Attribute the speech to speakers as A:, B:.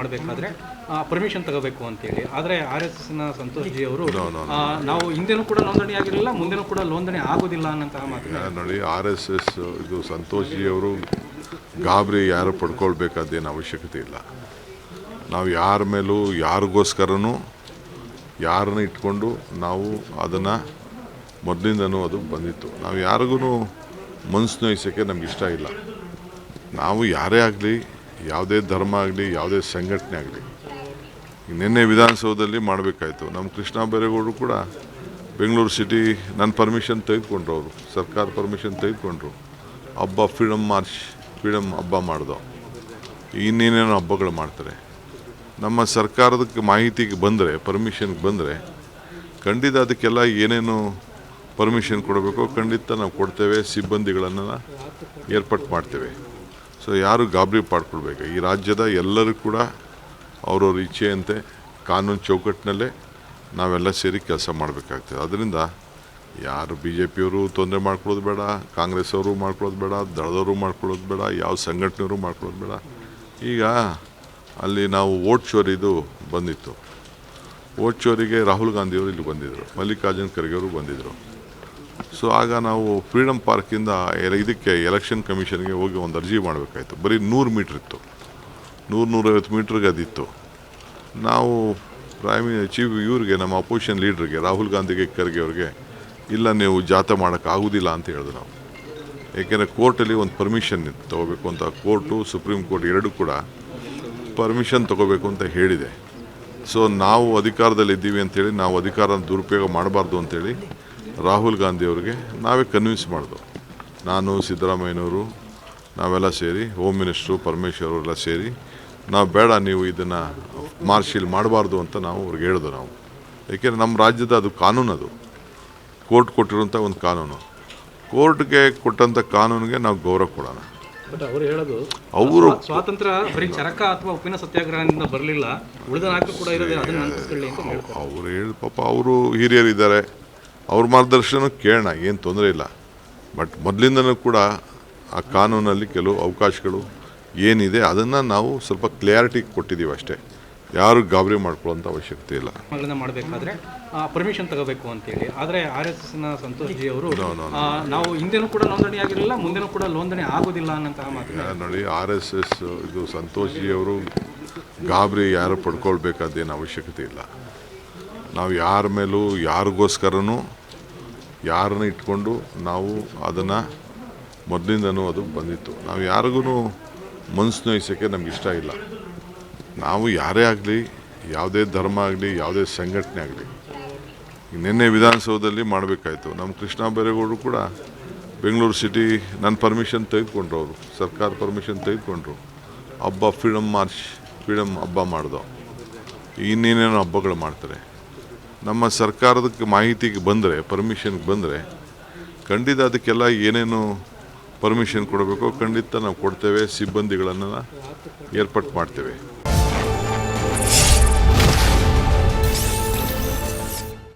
A: ಮಾಡಬೇಕಾದ್ರೆ ಪರ್ಮಿಷನ್ ತಗೋಬೇಕು ಅಂತೇಳಿ. ಆದರೆ RSSನ ಸಂತೋಷ್ ಜಿ ಅವರು ನಾವು ಹಿಂದೆನೂ ಕೂಡ ನೋಂದಣಿ ಆಗಿರಲಿಲ್ಲ, ಮುಂದೆನೂ ಕೂಡ ನೋಂದಣಿ ಆಗೋದಿಲ್ಲ ಅನ್ನೋಂತಹ ಮಾತು.
B: ನೋಡಿ, RSS ಇದು ಸಂತೋಷ್ ಜಿ ಅವರು ಗಾಬರಿ ಯಾರು ಪಡ್ಕೊಳ್ಬೇಕಾದೇನು ಅವಶ್ಯಕತೆ ಇಲ್ಲ. ನಾವು ಯಾರ ಮೇಲೂ ಯಾರಿಗೋಸ್ಕರನೂ ಯಾರನ್ನ ಇಟ್ಕೊಂಡು ನಾವು ಅದನ್ನು ಮೊದಲಿಂದನೂ ಅದು ಬಂದಿತ್ತು. ನಾವು ಯಾರಿಗೂ ಮನಸ್ಸು ನೋಯಿಸೋಕ್ಕೆ ನಮ್ಗೆ ಇಷ್ಟ ಇಲ್ಲ. ನಾವು ಯಾರೇ ಆಗಲಿ, ಯಾವುದೇ ಧರ್ಮ ಆಗಲಿ, ಯಾವುದೇ ಸಂಘಟನೆ ಆಗಲಿ, ನಿನ್ನೆ ವಿಧಾನಸೌಧದಲ್ಲಿ ಮಾಡಬೇಕಾಯ್ತು. ನಮ್ಮ ಕೃಷ್ಣ ಬೈರೇಗೌಡರು ಕೂಡ ಬೆಂಗಳೂರು ಸಿಟಿ ನನ್ನ ಪರ್ಮಿಷನ್ ತೆಗೆದುಕೊಂಡ್ರು, ಅವರು ಸರ್ಕಾರ ಪರ್ಮಿಷನ್ ತೆಗೆದುಕೊಂಡ್ರು. ಹಬ್ಬ ಫ್ರೀಡಮ್ ಹಬ್ಬ ಮಾಡ್ದೋ, ಇನ್ನೇನೇನೋ ಹಬ್ಬಗಳು ಮಾಡ್ತಾರೆ. ನಮ್ಮ ಸರ್ಕಾರದಕ್ಕೆ ಮಾಹಿತಿಗೆ ಬಂದರೆ, ಪರ್ಮಿಷನ್ಗೆ ಬಂದರೆ ಖಂಡಿತ ಅದಕ್ಕೆಲ್ಲ ಏನೇನು ಪರ್ಮಿಷನ್ ಕೊಡಬೇಕೋ ಖಂಡಿತ ನಾವು ಕೊಡ್ತೇವೆ. ಸಿಬ್ಬಂದಿಗಳನ್ನು ಏರ್ಪಾಟ್ ಮಾಡ್ತೇವೆ. ಸೊ ಯಾರು ಗಾಬರಿ ಪಾಡ್ಕೊಳ್ಬೇಕು. ಈ ರಾಜ್ಯದ ಎಲ್ಲರೂ ಕೂಡ ಅವ್ರವ್ರ ಇಚ್ಛೆಯಂತೆ ಕಾನೂನು ಚೌಕಟ್ಟಿನಲ್ಲೇ ನಾವೆಲ್ಲ ಸೇರಿ ಕೆಲಸ ಮಾಡಬೇಕಾಗ್ತದೆ. ಅದರಿಂದ ಯಾರು BJPಯವರು ತೊಂದರೆ ಮಾಡ್ಕೊಳ್ಳೋದು ಬೇಡ, ಕಾಂಗ್ರೆಸ್ ಅವರು ಮಾಡ್ಕೊಳ್ಳೋದು ಬೇಡ, ದಳದವರು ಮಾಡ್ಕೊಳ್ಳೋದು ಬೇಡ, ಯಾವ ಸಂಘಟನೆಯವರು ಮಾಡ್ಕೊಳ್ಳೋದು ಬೇಡ. ಈಗ ಅಲ್ಲಿ ನಾವು ವೋಟ್ ಚೋರಿದು ಬಂದಿತ್ತು. ವೋಟ್ ಚೋರಿಗೆ ರಾಹುಲ್ ಗಾಂಧಿಯವರು ಇಲ್ಲಿ ಬಂದಿದ್ದರು, ಮಲ್ಲಿಕಾರ್ಜುನ್ ಖರ್ಗೆ ಅವರು ಬಂದಿದ್ದರು. ಸೊ ಆಗ ನಾವು ಫ್ರೀಡಮ್ ಪಾರ್ಕಿಂದ ಇದಕ್ಕೆ ಎಲೆಕ್ಷನ್ ಕಮಿಷನ್ಗೆ ಹೋಗಿ ಒಂದು ಅರ್ಜಿ ಮಾಡಬೇಕಾಯ್ತು. ಬರೀ 100 ಮೀಟ್ರ್ ಇತ್ತು, 100-150 ಮೀಟ್ರಿಗೆ ಅದಿತ್ತು. ನಾವು ಚೀಫ್ ಇವ್ರಿಗೆ, ನಮ್ಮ ಅಪೋಸಿಷನ್ ಲೀಡ್ರಿಗೆ, ರಾಹುಲ್ ಗಾಂಧಿಗೆ, ಖರ್ಗೆ ಅವ್ರಿಗೆ, ಇಲ್ಲ ನೀವು ಜಾಥಾ ಮಾಡೋಕ್ಕಾಗೋದಿಲ್ಲ ಅಂತ ಹೇಳಿದ್ರು ನಾವು. ಏಕೆಂದರೆ ಕೋರ್ಟಲ್ಲಿ ಒಂದು ಪರ್ಮಿಷನ್ ತೊಗೋಬೇಕು ಅಂತ, ಕೋರ್ಟು ಸುಪ್ರೀಂ ಕೋರ್ಟ್ ಎರಡೂ ಕೂಡ ಪರ್ಮಿಷನ್ ತೊಗೋಬೇಕು ಅಂತ ಹೇಳಿದೆ. ಸೊ ನಾವು ಅಧಿಕಾರದಲ್ಲಿದ್ದೀವಿ ಅಂಥೇಳಿ ನಾವು ಅಧಿಕಾರನ ದುರುಪಯೋಗ ಮಾಡಬಾರ್ದು ಅಂಥೇಳಿ ರಾಹುಲ್ ಗಾಂಧಿಯವ್ರಿಗೆ ನಾವೇ ಕನ್ವಿನ್ಸ್ ಮಾಡಿದ್ವು. ನಾನು, ಸಿದ್ದರಾಮಯ್ಯನವರು, ನಾವೆಲ್ಲ ಸೇರಿ, ಹೋಮ್ ಮಿನಿಸ್ಟ್ರು ಪರಮೇಶ್ವರ್ ಅವರೆಲ್ಲ ಸೇರಿ, ನಾವು ಬೇಡ, ನೀವು ಇದನ್ನು ಮಾರ್ಷಲ್ ಮಾಡಬಾರ್ದು ಅಂತ ನಾವು ಅವ್ರಿಗೆ ಹೇಳಿದ್ವು ನಾವು. ಏಕೆಂದರೆ ನಮ್ಮ ರಾಜ್ಯದ ಅದು ಕಾನೂನು, ಅದು ಕೋರ್ಟ್ ಕೊಟ್ಟಿರುವಂಥ ಒಂದು ಕಾನೂನು. ಕೋರ್ಟ್ಗೆ ಕೊಟ್ಟಂಥ ಕಾನೂನಿಗೆ ನಾವು ಗೌರವ ಕೊಡೋಣ.
A: ಬಟ್ ಅವರು ಹೇಳೋದು,
B: ಅವರು
A: ಸ್ವಾತಂತ್ರ್ಯ ಬರೀ ಚರಕ ಅಥವಾ ಉಪ್ಪಿನ ಸತ್ಯಾಗ್ರಹದಿಂದ ಬರಲಿಲ್ಲ, ಉಳಿದ ನಾಯಕರು ಕೂಡ ಇರೋದೇ ಅದನ್ನು ನೆನಪಿಸ್ಕೊಳ್ಳಿ ಅಂತ ಹೇಳ್ತಾರೆ.
B: ಅವರು ಹೇಳಿ, ಪಾಪ ಅವರು ಹಿರಿಯರಿದ್ದಾರೆ, ಅವ್ರ ಮಾರ್ಗದರ್ಶನ ಕೇಳೋಣ, ಏನು ತೊಂದರೆ ಇಲ್ಲ. ಬಟ್ ಮೊದಲಿಂದನೂ ಕೂಡ ಆ ಕಾನೂನಲ್ಲಿ ಕೆಲವು ಅವಕಾಶಗಳು ಏನಿದೆ ಅದನ್ನು ನಾವು ಸ್ವಲ್ಪ ಕ್ಲಿಯಾರಿಟಿ ಕೊಟ್ಟಿದ್ದೀವಿ ಅಷ್ಟೇ. ಯಾರು ಗಾಬರಿ ಮಾಡ್ಕೊಳ್ಳೋಂಥ ಅವಶ್ಯಕತೆ ಇಲ್ಲ.
A: ಮಾಡಬೇಕಾದ್ರೆ ಪರ್ಮಿಷನ್ ತಗೋಬೇಕು ಅಂತೇಳಿ. ಆದರೆ RSSನ ಸಂತೋಷ್ ಜಿ ಅವರು ನಾವು ಹಿಂದೆನೂ ಕೂಡ ನೋಂದಣಿ ಆಗಿರಲಿಲ್ಲ, ಮುಂದೆನೂ ಕೂಡ ನೋಂದಣಿ ಆಗೋದಿಲ್ಲ ಅನ್ನೋಂತಹ ಮಾತು.
B: ನೋಡಿ, RSS ಇದು ಸಂತೋಷ್ ಜಿ ಅವರು ಗಾಬರಿ ಯಾರು ಪಡ್ಕೊಳ್ಬೇಕಾದೇನು ಅವಶ್ಯಕತೆ ಇಲ್ಲ. ನಾವು ಯಾರ ಮೇಲೂ ಯಾರಿಗೋಸ್ಕರನೂ ಯಾರನ್ನ ಇಟ್ಕೊಂಡು ನಾವು ಅದನ್ನು ಮೊದಲಿಂದನೂ ಅದು ಬಂದಿತ್ತು. ನಾವು ಯಾರಿಗೂ ಮನಸ್ಸು ನೋಯಿಸೋಕ್ಕೆ ನಮ್ಗೆ ಇಷ್ಟ ಇಲ್ಲ. ನಾವು ಯಾರೇ ಆಗಲಿ, ಯಾವುದೇ ಧರ್ಮ ಆಗಲಿ, ಯಾವುದೇ ಸಂಘಟನೆ ಆಗಲಿ, ನಿನ್ನೆ ವಿಧಾನಸೌಧದಲ್ಲಿ ಮಾಡಬೇಕಾಯ್ತು. ನಮ್ಮ ಕೃಷ್ಣ ಬೈರೇಗೌಡರು ಕೂಡ ಬೆಂಗಳೂರು ಸಿಟಿ ನನ್ನ ಪರ್ಮಿಷನ್ ತೆಗೆದುಕೊಂಡ್ರು, ಅವರು ಸರ್ಕಾರ ಪರ್ಮಿಷನ್ ತೆಗೆದುಕೊಂಡ್ರು. ಹಬ್ಬ ಫ್ರೀಡಮ್ ಹಬ್ಬ ಮಾಡ್ದೋ, ಇನ್ನೇನೇನೋ ಹಬ್ಬಗಳು ಮಾಡ್ತಾರೆ. ನಮ್ಮ ಸರ್ಕಾರದಕ್ಕೆ ಮಾಹಿತಿಗೆ ಬಂದರೆ, ಪರ್ಮಿಷನ್ಗೆ ಬಂದರೆ ಖಂಡಿತ ಅದಕ್ಕೆಲ್ಲ ಏನೇನು ಪರ್ಮಿಷನ್ ಕೊಡಬೇಕೋ ಖಂಡಿತ ನಾವು ಕೊಡ್ತೇವೆ. ಸಿಬ್ಬಂದಿಗಳನ್ನು ಏರ್ಪಾಟ್ ಮಾಡ್ತೇವೆ.